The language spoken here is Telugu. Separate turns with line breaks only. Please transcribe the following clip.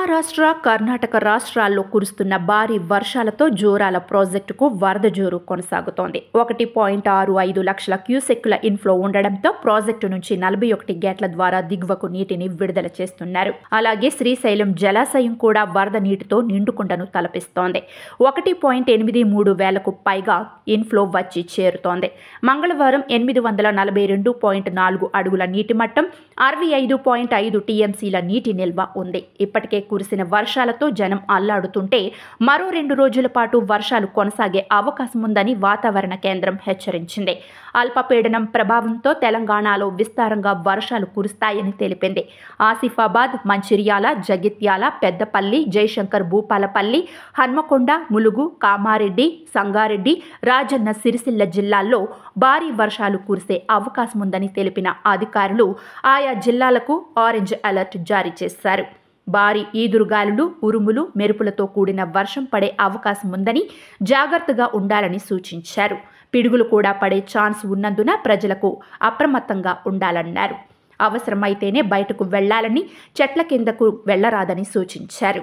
మహారాష్ట్ర, కర్ణాటక రాష్ట్రాల్లో కురుస్తున్న భారీ వర్షాలతో జోరాల ప్రాజెక్టుకు వరద జోరు కొనసాగుతోంది. 1.65 లక్షల క్యూసెక్కుల ఇన్ఫ్లో ఉండడంతో ప్రాజెక్టు నుంచి 41 గేట్ల ద్వారా దిగువకు నీటిని విడుదల చేస్తున్నారు. అలాగే శ్రీశైలం జలాశయం కూడా వరద నీటితో నిండుకుండను తలపిస్తోంది. 1.83 వేలకు పైగా ఇన్ఫ్లో వచ్చి చేరుతోంది. మంగళవారం 842.4 అడుగుల నీటి మట్టం, 65.5 టీఎంసీల నీటి నిల్వ ఉంది. ఇప్పటికే కురిసిన వర్షాలతో జనం అల్లాడుతుంటే మరో 2 రోజుల పాటు వర్షాలు కొనసాగే అవకాశం ఉందని వాతావరణ కేంద్రం హెచ్చరించింది. అల్పపీడనం ప్రభావంతో తెలంగాణలో విస్తారంగా వర్షాలు కురుస్తాయని తెలిపింది. ఆసిఫాబాద్, మంచిర్యాల, జగిత్యాల, పెద్దపల్లి, జయశంకర్ భూపాలపల్లి, హన్మకొండ, ములుగు, కామారెడ్డి, సంగారెడ్డి, రాజన్న సిరిసిల్ల జిల్లాల్లో భారీ వర్షాలు కురిసే అవకాశం ఉందని తెలిపిన అధికారులు ఆయా జిల్లాలకు ఆరెంజ్ అలర్ట్ జారీ చేశారు. భారీ ఈదురుగాలులు, ఉరుములు, మెరుపులతో కూడిన వర్షం పడే అవకాశం ఉందని జాగ్రత్తగా ఉండాలని సూచించారు. పిడుగులు కూడా పడే ఛాన్స్ ఉన్నందున ప్రజలకు అప్రమత్తంగా ఉండాలన్నారు. అవసరమైతేనే బయటకు వెళ్లాలని, చెట్ల కిందకు వెళ్లరాదని సూచించారు.